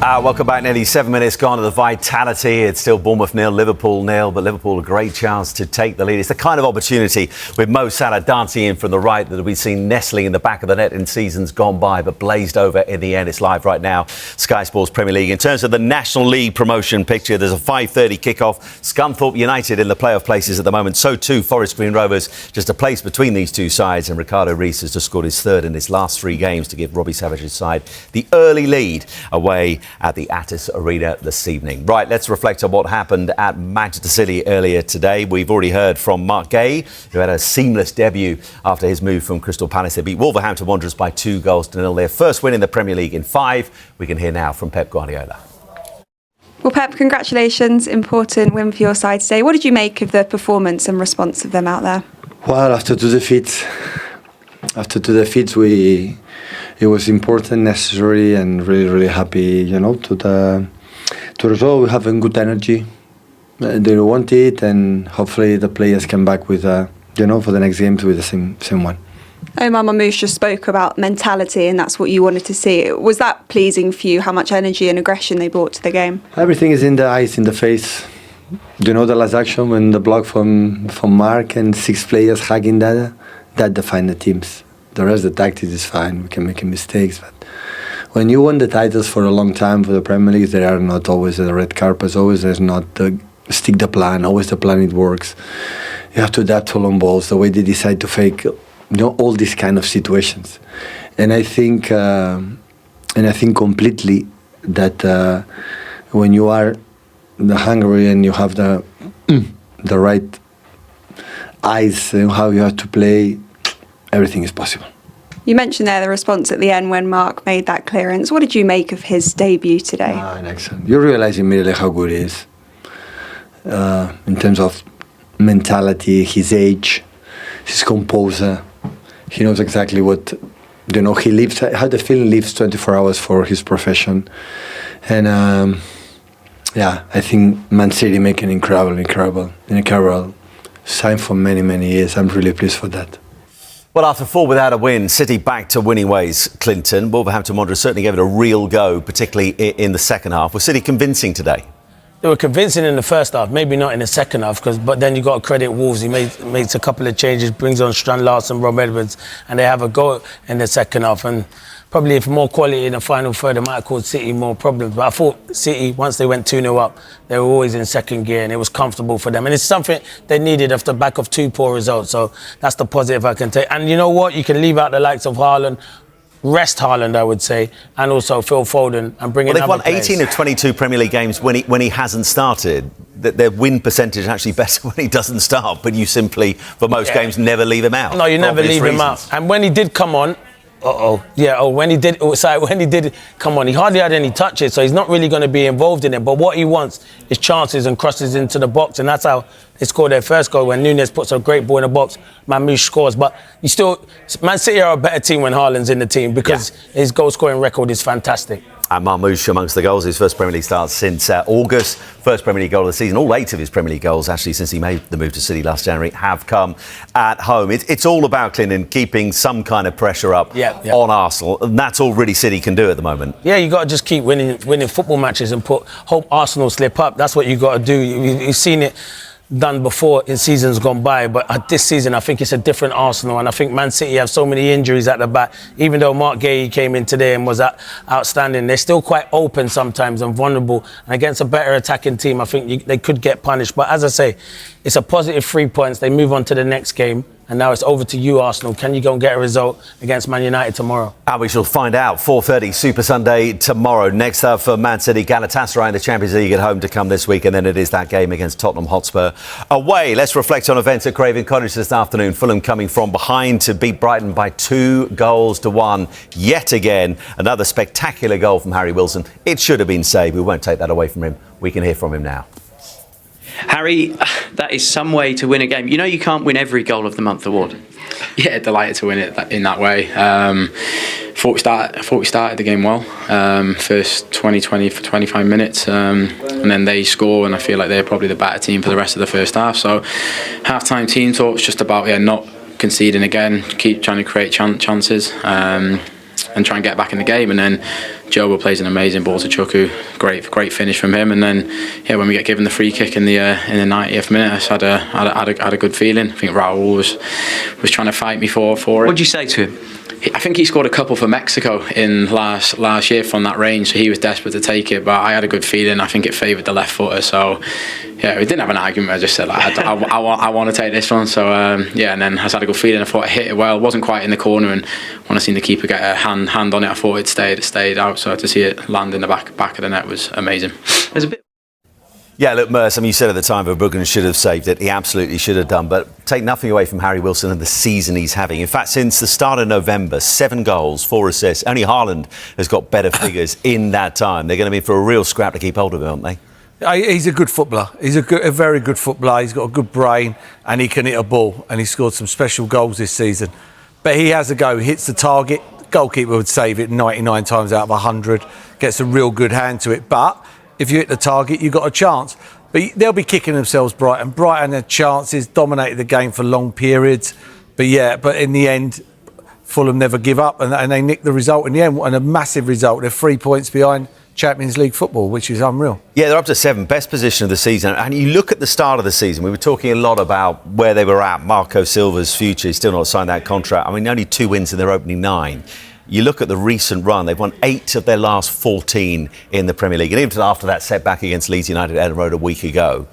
Welcome back. Nearly 7 minutes gone to the vitality. It's still Bournemouth 0, Liverpool 0, but Liverpool a great chance to take the lead. It's the kind of opportunity with Mo Salah dancing in from the right that we've seen nestling in the back of the net in seasons gone by, but blazed over in the end. It's live right now, Sky Sports Premier League. In terms of the National League promotion picture, there's a 5:30 kickoff. Scunthorpe United in the playoff places at the moment. So too Forest Green Rovers, just a place between these two sides. And Ricardo Reis has just scored his third in his last 3 games to give Robbie Savage's side the early lead away at the Attis Arena this evening. Right, let's reflect on what happened at Manchester City earlier today. We've already heard from Mark Gay, who had a seamless debut after his move from Crystal Palace. They beat Wolverhampton Wanderers by 2-0. Their first win in the Premier League in 5. We can hear now from Pep Guardiola. Well, Pep, congratulations. Important win for your side today. What did you make of the performance and response of them out there? Well, after two defeats, it was important, necessary, and really happy, to the result. We have a good energy. They want it, and hopefully the players come back with, for the next games with the same one. Omar Marmoush just spoke about mentality, and that's what you wanted to see. Was that pleasing for you, how much energy and aggression they brought to the game? Everything is in the eyes, in the face. The last action when the block from Mark and 6 players hugging that defined the teams. The rest of the tactics is fine. We can make mistakes, but when you won the titles for a long time for the Premier League, there are not always the red carpets. Always there's not the stick the plan. Always the plan it works. You have to adapt to long balls. The way they decide to fake, all these kind of situations, and I think completely that when you are the hungry and you have the right eyes and how you have to play, everything is possible. You mentioned there the response at the end when Mark made that clearance. What did you make of his debut today? Excellent. You realize immediately how good he is in terms of mentality, his age, his composure. He knows exactly what, he lives, how the feeling lives 24 hours for his profession. And I think Man City make an incredible sign for many years. I'm really pleased for that. Well, after 4 without a win, City back to winning ways, Clinton. Wolverhampton Wanderers certainly gave it a real go, particularly in the second half. Was City convincing today? They were convincing in the first half, maybe not in the second half, but then you got to credit Wolves. He makes a couple of changes, brings on Strand Larson, Rob Edwards, and they have a go in the second half. And probably if more quality in the final third, it might have caused City more problems. But I thought City, once they went 2-0 up, they were always in second gear and it was comfortable for them. And it's something they needed off the back of 2 poor results. So that's the positive I can take. And you know what? You can leave out the likes of Haaland, rest Haaland, I would say, and also Phil Foden and bring in other players. They've won 18 of 22 Premier League games when he hasn't started. Their win percentage is actually better when he doesn't start, but you simply, for most games, never leave him out. No, you never leave him out. And when he did come on, when he did come on, he hardly had any touches, so he's not really going to be involved in it. But what he wants is chances and crosses into the box, and that's how they scored their first goal when Núñez puts a great ball in the box. Marmoush scores, but Man City are a better team when Haaland's in the team because his goal-scoring record is fantastic. And Marmoush amongst the goals, his first Premier League start since August, first Premier League goal of the season. All 8 of his Premier League goals, actually, since he made the move to City last January, have come at home. It's all about, Clinton, keeping some kind of pressure up on Arsenal, and that's all really City can do at the moment. Yeah, you got to just keep winning football matches and hope Arsenal slip up. That's what you got to do. You've seen it done before in seasons gone by, but this season I think it's a different Arsenal, and I think Man City have so many injuries at the back. Even though Mark Gay came in today and was outstanding, they're still quite open sometimes and vulnerable, and against a better attacking team I think they could get punished. But as I say, it's a positive 3 points. They move on to the next game, and now it's over to you, Arsenal. Can you go and get a result against Man United tomorrow? And we shall find out. 4:30 Super Sunday tomorrow. Next up for Man City, Galatasaray in the Champions League at home to come this week, and then it is that game against Tottenham Hotspur away. Let's reflect on events at Craven Cottage this afternoon. Fulham coming from behind to beat Brighton by 2-1 yet again. Another spectacular goal from Harry Wilson. It should have been saved. We won't take that away from him. We can hear from him now. Harry, that is some way to win a game. You can't win every Goal of the Month award. Yeah, delighted to win it in that way. Thought we started the game well. First 25 minutes, and then they score, and I feel like they're probably the better team for the rest of the first half. So, half-time team talk's just about not conceding again, keep trying to create chances, and try and get back in the game. And then Jobo plays an amazing ball to Chuku. Great finish from him. And then when we get given the free kick in the 90th minute, I had a good feeling. I think Raul was trying to fight me for it. What did you say to him? I think he scored a couple for Mexico in last year from that range, so he was desperate to take it. But I had a good feeling. I think it favoured the left footer. So yeah, we didn't have an argument. I just said I want to take this one. So and then I had a good feeling. I thought I hit it well. It wasn't quite in the corner, and when I seen the keeper get a hand on it, I thought it stayed out. So to see it land in the back of the net was amazing. There's a bit. Yeah, look, Merce, I mean, you said at the time Verbruggen should have saved it. He absolutely should have done. But take nothing away from Harry Wilson and the season he's having. In fact, since the start of November, 7 goals, 4 assists. Only Haaland has got better figures in that time. They're going to be for a real scrap to keep hold of him, aren't they? He's a good footballer. He's a very good footballer. He's got a good brain and he can hit a ball. And he scored some special goals this season. But he has a go. He hits the target. Goalkeeper would save it 99 times out of 100. Gets a real good hand to it. But if you hit the target, you've got a chance. But they'll be kicking themselves, Brighton. Brighton had chances, dominated the game for long periods. But in the end, Fulham never give up and they nicked the result in the end. And a massive result. They're 3 points behind Champions League football, which is unreal. Yeah, they're up to 7, best position of the season. And you look at the start of the season, we were talking a lot about where they were at. Marco Silva's future, he's still not signed that contract. I mean, only 2 wins in their opening 9. You look at the recent run, they've won 8 of their last 14 in the Premier League. And even after that setback against Leeds United at Ellen Road a week ago,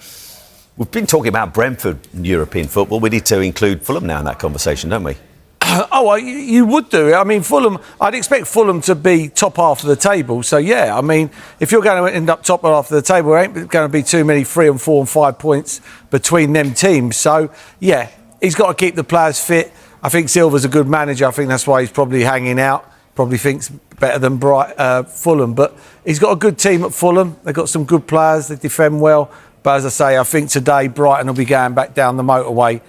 we've been talking about Brentford in European football. We need to include Fulham now in that conversation, don't we? You would do. I mean, Fulham, I'd expect Fulham to be top half of the table. So, yeah, I mean, if you're going to end up top half of the table, there ain't going to be too many 3 and 4 and 5 points between them teams. So, yeah, he's got to keep the players fit. I think Silva's a good manager. I think that's why he's probably hanging out. Probably thinks better than Fulham. But he's got a good team at Fulham. They've got some good players. They defend well. But as I say, I think today Brighton will be going back down the motorway.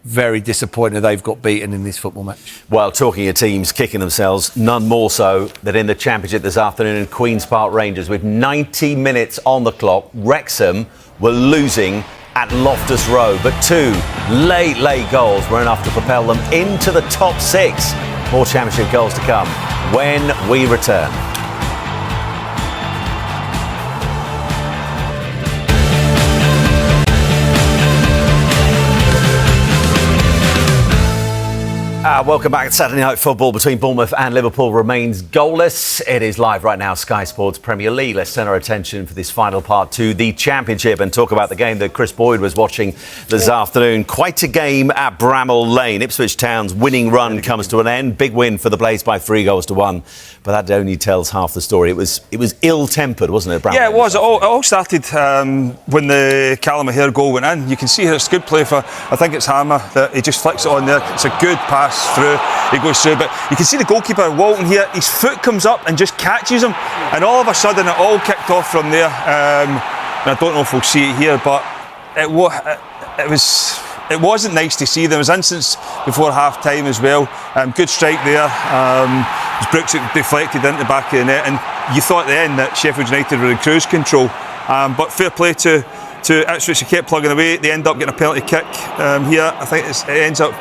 Very disappointed they've got beaten in this football match. Well, talking of teams kicking themselves, none more so than in the Championship this afternoon in Queen's Park Rangers. With 90 minutes on the clock, Wrexham were losing at Loftus Road, but 2 late goals were enough to propel them into the top 6. More Championship goals to come when we return. Welcome back. Saturday Night Football between Bournemouth and Liverpool remains goalless. It is live right now, Sky Sports Premier League. Let's turn our attention for this final part to the Championship and talk about the game that Chris Boyd was watching this afternoon. Quite a game at Bramall Lane. Ipswich Town's winning run comes to an end. Big win for the Blaze by 3 goals to 1. But that only tells half the story. It was ill-tempered, wasn't it, Bramall? Yeah, it was. It all started when the Callum O'Hare goal went in. You can see here it's good play for, I think it's Hammer, that he just flicks it on there. It's a good pass through. He goes through, but you can see the goalkeeper Walton here. His foot comes up and just catches him, and all of a sudden it all kicked off from there. And I don't know if we'll see it here, but it wasn't nice to see. There was incidents before half time as well. Good strike there. Brooks deflected into the back of the net, and you thought at the end that Sheffield United were in cruise control. But fair play to Ipswich. They kept plugging away. They end up getting a penalty kick here. I think it ends up